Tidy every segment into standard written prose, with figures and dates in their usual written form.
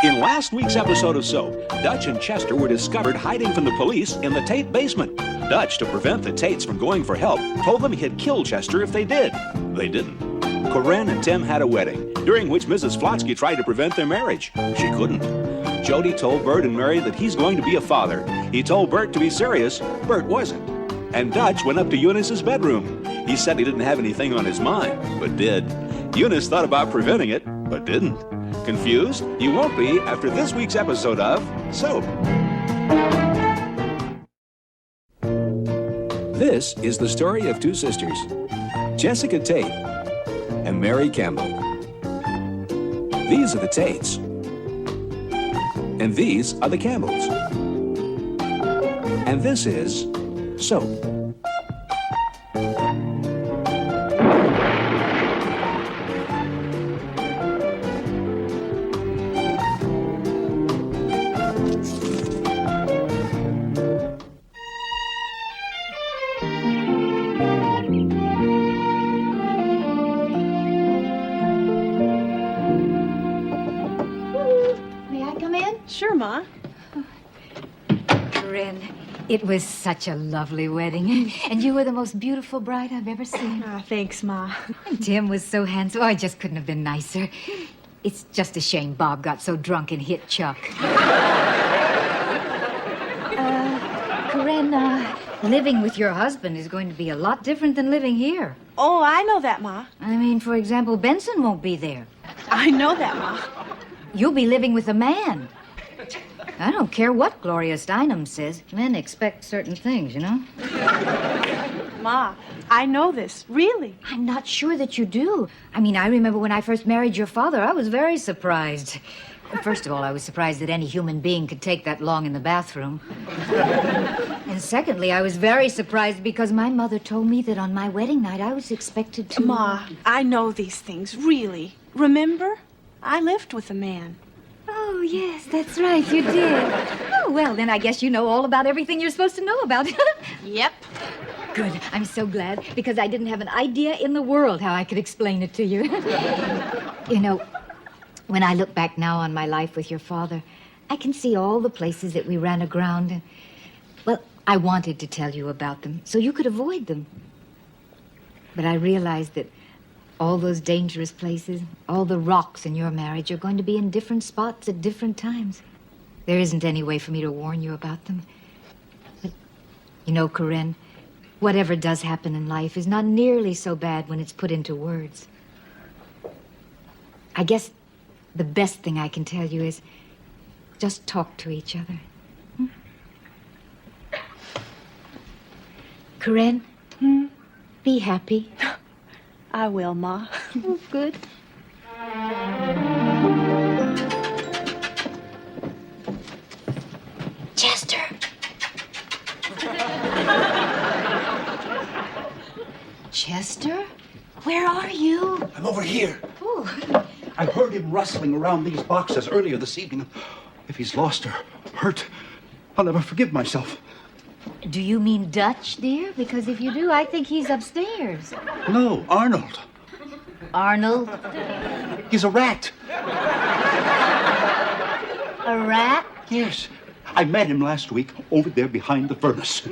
In last week's episode of Soap, Dutch and Chester were discovered hiding from the police in the Tate basement. Dutch, to prevent the Tates from going for help, told them he'd kill Chester if they did. They didn't. Corinne and Tim had a wedding, during which Mrs. Flotsky tried to prevent their marriage. She couldn't. Jody told Bert and Mary that he's going to be a father. He told Bert to be serious. Bert wasn't. And Dutch went up to Eunice's bedroom. He said he didn't have anything on his mind, but did. Eunice thought about preventing it, but didn't. Confused? You won't be after this week's episode of Soap. This is the story of two sisters, Jessica Tate and Mary Campbell. These are the Tates. And these are the Campbells. And this is Soap. Sure, Ma. Corinne, it was such a lovely wedding. And you were the most beautiful bride I've ever seen. Thanks, Ma. And Tim was so handsome. Oh, I just couldn't have been nicer. It's just a shame Bob got so drunk and hit Chuck. Corinne, living with your husband is going to be a lot different than living here. Oh, I know that, Ma. I mean, for example, Benson won't be there. I know that, Ma. You'll be living with a man. I don't care what Gloria Steinem says. Men expect certain things, you know? Ma, I know this, really. I'm not sure that you do. I mean, I remember when I first married your father, I was very surprised. First of all, I was surprised that any human being could take that long in the bathroom. And secondly, I was very surprised because my mother told me that on my wedding night I was expected to... Ma, I know these things, really. Remember? I lived with a man. Oh, yes, that's right, you did. Oh, well, then I guess you know all about everything you're supposed to know about. Yep. Good. I'm so glad, because I didn't have an idea in the world how I could explain it to you. You know, when I look back now on my life with your father, I can see all the places that we ran aground. And, well, I wanted to tell you about them so you could avoid them. But I realized that all those dangerous places, all the rocks in your marriage are going to be in different spots at different times. There isn't any way for me to warn you about them. But, you know, Corinne, whatever does happen in life is not nearly so bad when it's put into words. I guess the best thing I can tell you is just talk to each other. Corinne, be happy. I will, Ma. Oh, good. Chester! Chester? Where are you? I'm over here. Oh. I heard him rustling around these boxes earlier this evening. If he's lost or hurt, I'll never forgive myself. Do you mean Dutch, dear? Because if you do, I think he's upstairs. No, Arnold. Arnold? He's a rat. A rat? Yes. I met him last week over there behind the furnace.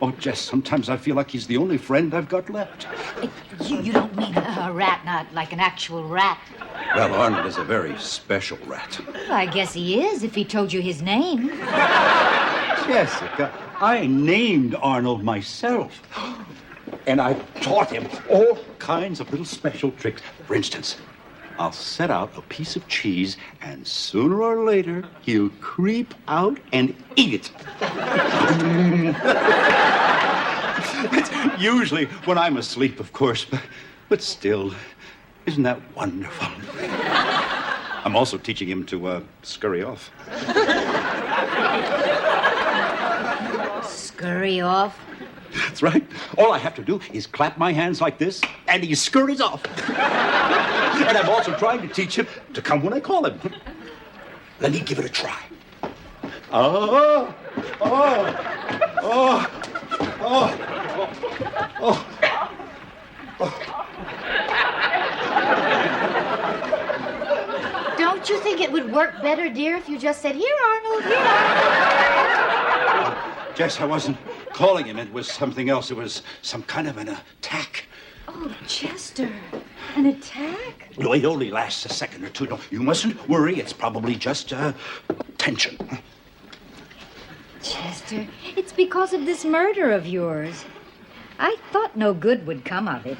Oh, Jess, sometimes I feel like he's the only friend I've got left. You don't mean a rat, not like an actual rat. Well, Arnold is a very special rat. Well, I guess he is, if he told you his name. Jessica, I named Arnold myself. And I taught him all kinds of little special tricks. For instance, I'll set out a piece of cheese, and sooner or later, he'll creep out and eat it. It's usually when I'm asleep, of course, but still, isn't that wonderful? I'm also teaching him to scurry off. Scurry off? That's right. All I have to do is clap my hands like this, and he scurries off. And I'm also trying to teach him to come when I call him. Let me give it a try. Oh, oh, oh, oh, oh, oh. Don't you think it would work better, dear, if you just said, "Here, Arnold, here, Arnold"? Jess, I wasn't calling him. It was something else. It was some kind of an attack. Oh, Chester, an attack? No, it only lasts a second or two. No, you mustn't worry. It's probably just tension. Chester, it's because of this murder of yours. I thought no good would come of it.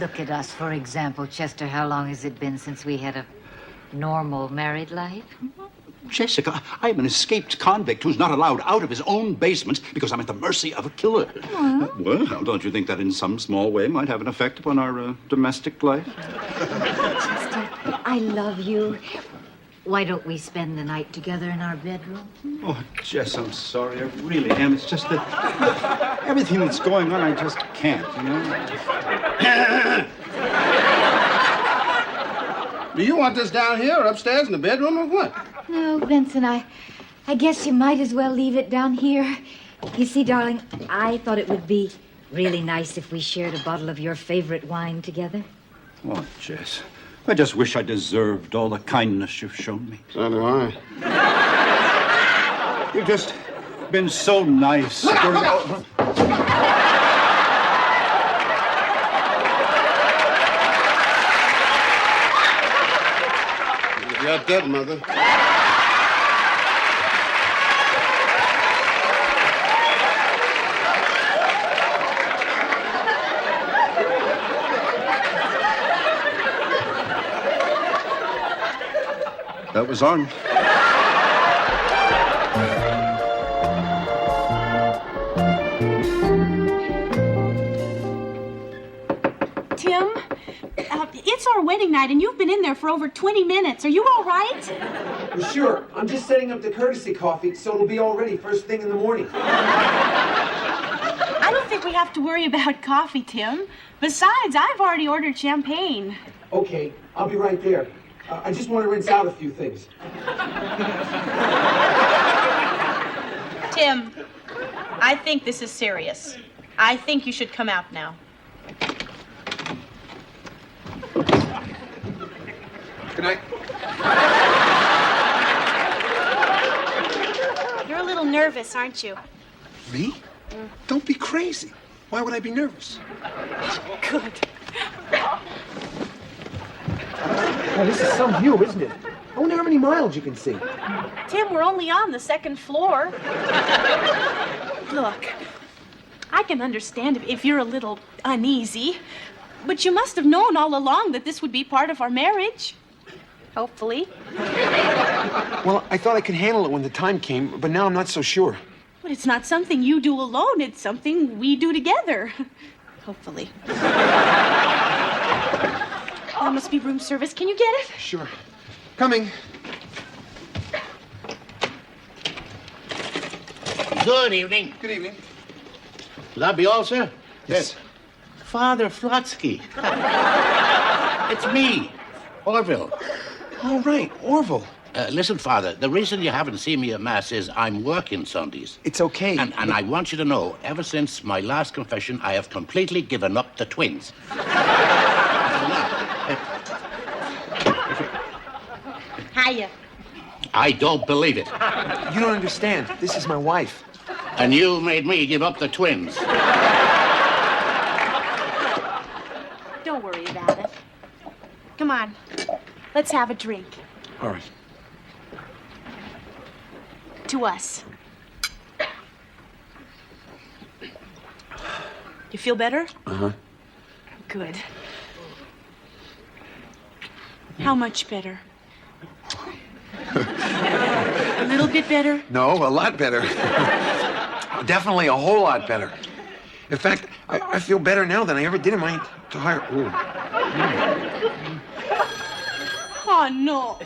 Look at us, for example, Chester. How long has it been since we had a normal married life? Jessica, I am an escaped convict who's not allowed out of his own basement because I'm at the mercy of a killer. Well, don't you think that in some small way might have an effect upon our domestic life? Chester, I love you. Why don't we spend the night together in our bedroom? Oh, Jess, I'm sorry. I really am. It's just that everything that's going on, I just can't, you know? Do you want this down here or upstairs in the bedroom or what? No, Vincent, I guess you might as well leave it down here. You see, darling, I thought it would be really nice if we shared a bottle of your favorite wine together. Oh, Jess, I just wish I deserved all the kindness you've shown me. So do I. You've just been so nice. You got that, Mother? That was Arnold. Tim, it's our wedding night, and you've been in there for over 20 minutes. Are you all right? Well, sure. I'm just setting up the courtesy coffee, so it'll be all ready first thing in the morning. I don't think we have to worry about coffee, Tim. Besides, I've already ordered champagne. Okay, I'll be right there. I just want to rinse out a few things. Tim, I think this is serious. I think you should come out now. Good night. You're a little nervous, aren't you? Me? Don't be crazy. Why would I be nervous? Good. Oh, this is some view, isn't it? I wonder how many miles you can see. Tim, we're only on the second floor. Look, I can understand if you're a little uneasy, but you must have known all along that this would be part of our marriage. Hopefully. Well, I thought I could handle it when the time came, but now I'm not so sure. But it's not something you do alone. It's something we do together. Hopefully. That must be room service. Can you get it? Sure. Coming. Good evening. Good evening. Will that be all, sir? Yes. Father Flotsky. It's me, Orville. All right, Orville. Listen, Father, the reason you haven't seen me at Mass is I'm working Sundays. It's okay. And I want you to know, ever since my last confession, I have completely given up the twins. Hiya. I don't believe it. You don't understand. This is my wife. And you made me give up the twins. Don't worry about it. Come on. Let's have a drink. All right. To us. You feel better? Uh-huh. Good. How much better? A little bit better? No, a lot better. Definitely a whole lot better. In fact, I feel better now than I ever did in my entire... Ooh. Oh, no.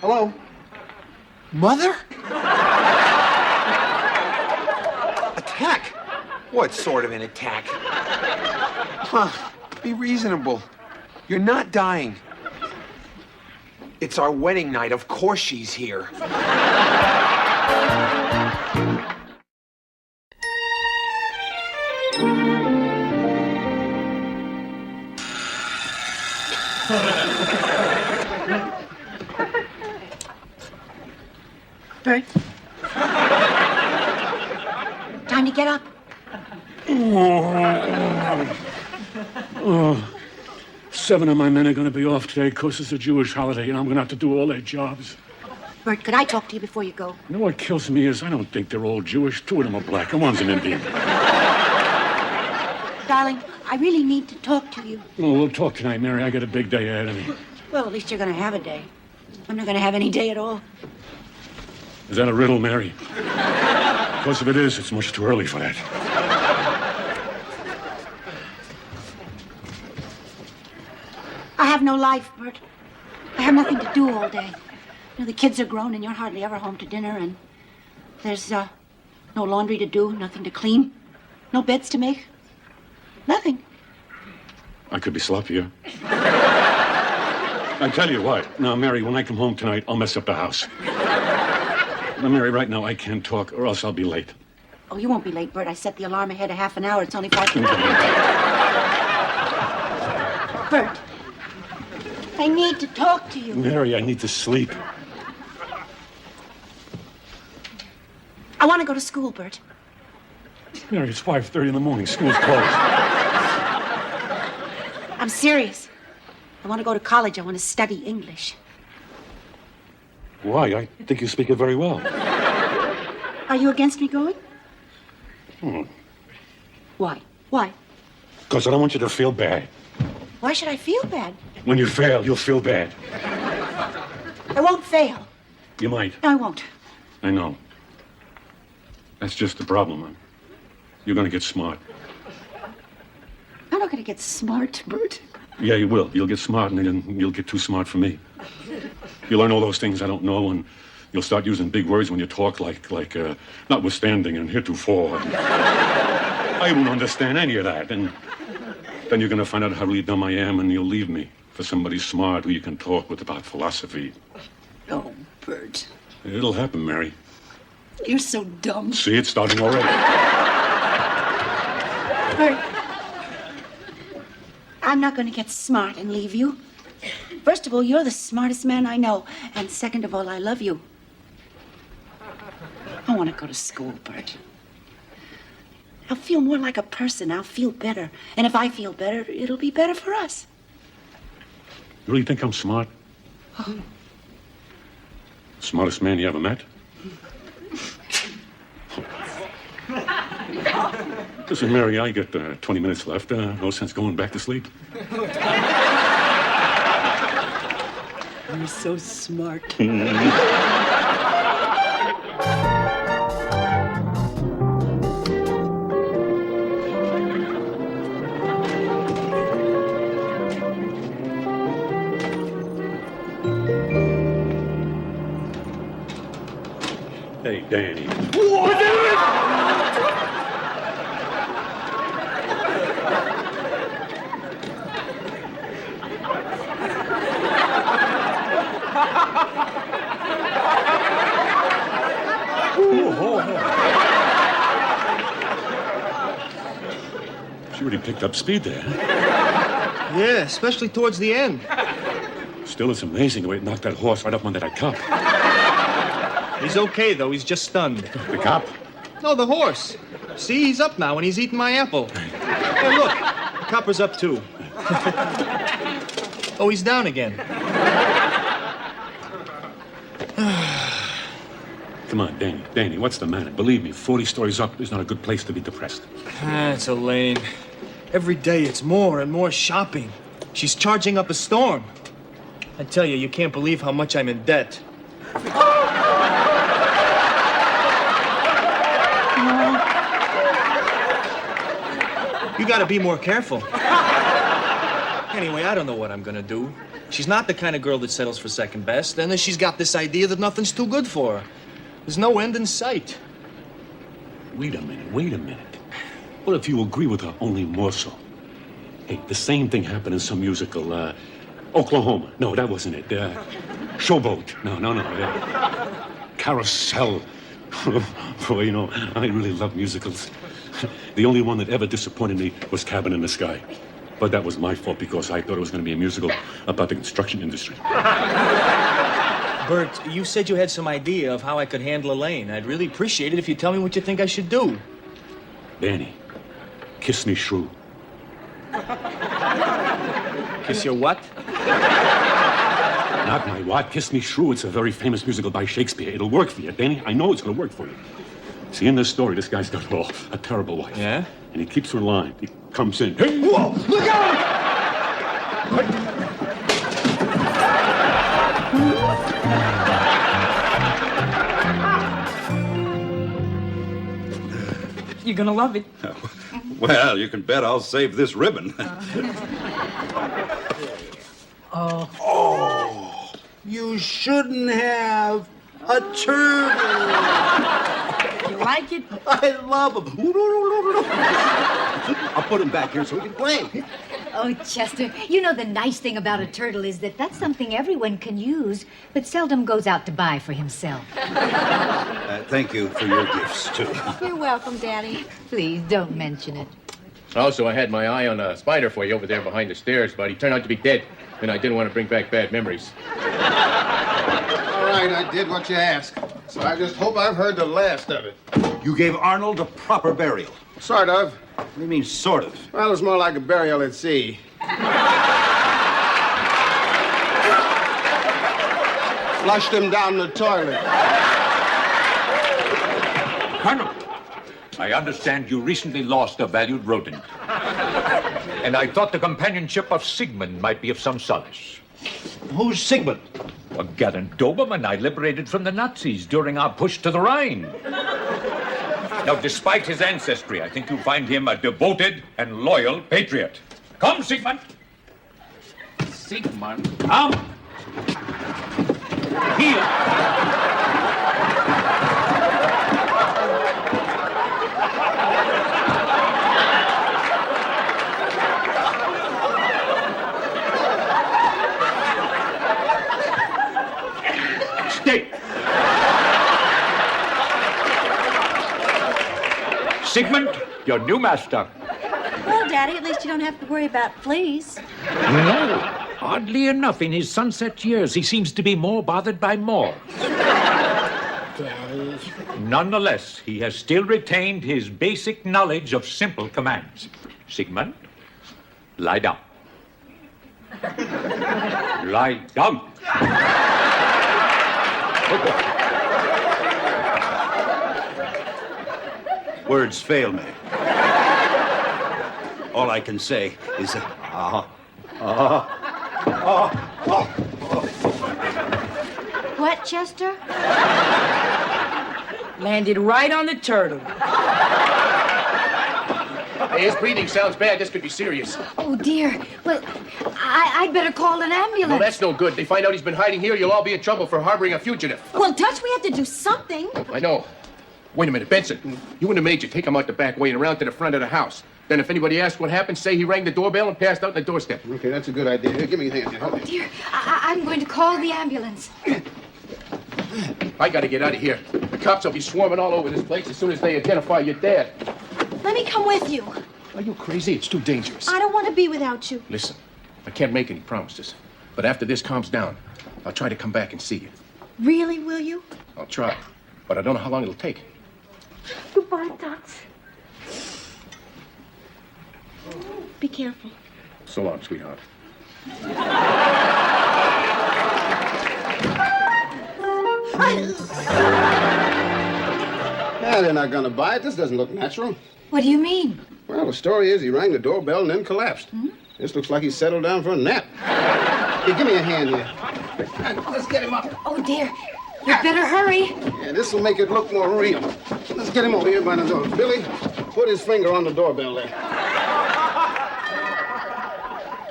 Hello? Mother? Attack? What sort of an attack? Huh, be reasonable. You're not dying. It's our wedding night. Of course she's here. Bert? Time to get up. Seven of my men are going to be off today because it's a Jewish holiday, and I'm going to have to do all their jobs. Bert, could I talk to you before you go? You know what kills me is I don't think they're all Jewish. Two of them are black, and one's an Indian. Darling, I really need to talk to you. Well, we'll talk tonight, Mary. I got a big day ahead of me. Well, at least you're going to have a day. I'm not going to have any day at all. Is that a riddle, Mary? Because if it is, it's much too early for that. I have no life, Bert. I have nothing to do all day. You know, the kids are grown and you're hardly ever home to dinner, and there's no laundry to do, nothing to clean, no beds to make. Nothing. I could be sloppier. I tell you what. Now, Mary, when I come home tonight, I'll mess up the house. Now, Mary, right now, I can't talk, or else I'll be late. Oh, you won't be late, Bert. I set the alarm ahead a half an hour. It's only 5 Bert, I need to talk to you. Mary, I need to sleep. I want to go to school, Bert. Mary, it's 5:30 in the morning. School's closed. I'm serious. I want to go to college. I want to study English. Why? I think you speak it very well. Are you against me going? Why? Why? Because I don't want you to feel bad. Why should I feel bad? When you fail, you'll feel bad. I won't fail. You might. No, I won't. I know. That's just the problem, man. You're going to get smart. I'm not going to get smart, Bert. Yeah, you will. You'll get smart, and then you'll get too smart for me. You'll learn all those things I don't know, and you'll start using big words when you talk, like notwithstanding and heretofore. I won't understand any of that, and then you're going to find out how really dumb I am, and you'll leave me for somebody smart who you can talk with about philosophy. Oh, Bert. It'll happen, Mary. You're so dumb. See, it's starting already. Bert, I'm not going to get smart and leave you. First of all, you're the smartest man I know. And second of all, I love you. I want to go to school, Bert. I'll feel more like a person. I'll feel better. And if I feel better, it'll be better for us. You really think I'm smart? Smartest man you ever met? Listen, Mary, I got 20 minutes left. No sense going back to sleep. You're so smart. Hey, Danny. She really picked up speed there. Yeah, especially towards the end. Still, it's amazing the way it knocked that horse right up under that cup. He's okay, though. He's just stunned. The cop? No, the horse. See, he's up now, and he's eating my apple. Hey, look. The copper's up, too. Oh, he's down again. Come on, Danny. Danny, what's the matter? Believe me, 40 stories up is not a good place to be depressed. It's Elaine. Every day it's more and more shopping. She's charging up a storm. I tell you, you can't believe how much I'm in debt. You gotta be more careful. Anyway, I don't know what I'm gonna do. She's not the kind of girl that settles for second best, and then she's got this idea that nothing's too good for her. There's no end in sight. Wait a minute. What if you agree with her only more so? Hey, the same thing happened in some musical, Oklahoma. No, that wasn't it. Showboat. No. Carousel. Boy, you know, I really love musicals. The only one that ever disappointed me was Cabin in the Sky. But that was my fault because I thought it was going to be a musical about the construction industry. Bert, you said you had some idea of how I could handle Elaine. I'd really appreciate it if you tell me what you think I should do. Danny, kiss me shrew. Kiss your what? Not my what? Kiss me shrew. It's a very famous musical by Shakespeare. It'll work for you, Danny. I know it's going to work for you. See, in this story, this guy's got a terrible wife. Yeah? And he keeps her in line. He comes in. Hey, whoa! Look out! You're gonna love it. Well, you can bet I'll save this ribbon. Oh, you shouldn't have a turtle. You like it? I love him. I'll put him back here so we can play. Oh, Chester, you know the nice thing about a turtle is that that's something everyone can use, but seldom goes out to buy for himself. Thank you for your gifts, too. You're welcome, Daddy. Please don't mention it. Also, I had my eye on a spider for you over there behind the stairs, but he turned out to be dead, and I didn't want to bring back bad memories. All right, I did what you asked. So I just hope I've heard the last of it. You gave Arnold a proper burial. Sort of. What do you mean, sort of? Well, it's more like a burial at sea. Flushed him down the toilet. Colonel, I understand you recently lost a valued rodent. And I thought the companionship of Sigmund might be of some solace. Who's Sigmund? A gallant Doberman I liberated from the Nazis during our push to the Rhine. Now, despite his ancestry, I think you'll find him a devoted and loyal patriot. Come, Sigmund. Sigmund, come. Heel. Stay. Sigmund, your new master. Well, Daddy, at least you don't have to worry about fleas. No. Oddly enough, in his sunset years, he seems to be more bothered by moths. Daddy. Nonetheless, he has still retained his basic knowledge of simple commands. Sigmund, lie down. Lie down. Words fail me. All I can say is, What, Chester? Landed right on the turtle. Hey, his breathing sounds bad. This could be serious. Oh, dear. Well, I'd better call an ambulance. Well, that's no good. They find out he's been hiding here, you'll all be in trouble for harboring a fugitive. Well, Dutch, we have to do something. I know. Wait a minute, Benson. You and the Major take him out the back way and around to the front of the house. Then if anybody asks what happened, say he rang the doorbell and passed out on the doorstep. Okay, that's a good idea. Here, give me your hand. Here, hold it. Dear, I'm going to call the ambulance. I gotta get out of here. The cops will be swarming all over this place as soon as they identify your dad. Let me come with you. Are you crazy? It's too dangerous. I don't want to be without you. Listen, I can't make any promises. But after this calms down, I'll try to come back and see you. Really, will you? I'll try. But I don't know how long it'll take. Goodbye, Dutch. Be careful. So long, sweetheart. Yeah, they're not gonna buy it. This doesn't look natural. What do you mean? Well, the story is he rang the doorbell and then collapsed. This looks like he settled down for a nap. Here, give me a hand here. Let's get him up. Oh, dear. You'd better hurry. Yeah, this will make it look more real. Let's get him over here by the door. Billy, put his finger on the doorbell there.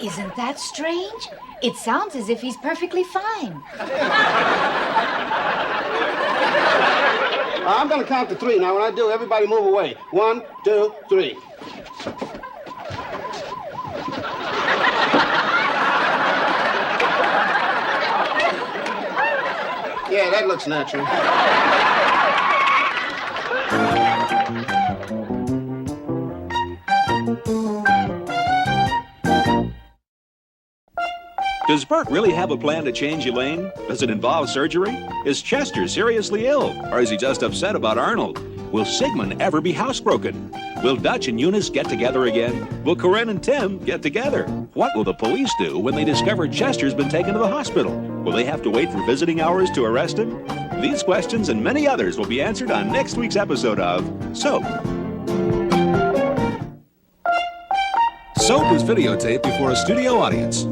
Isn't that strange? It sounds as if he's perfectly fine. I'm gonna count to 3. Now, when I do, everybody move away. 1, 2, 3. Yeah, that looks natural. Does Bert really have a plan to change Elaine? Does it involve surgery? Is Chester seriously ill? Or is he just upset about Arnold? Will Sigmund ever be housebroken? Will Dutch and Eunice get together again? Will Corinne and Tim get together? What will the police do when they discover Chester's been taken to the hospital? Will they have to wait for visiting hours to arrest him? These questions and many others will be answered on next week's episode of Soap. Soap was videotaped before a studio audience.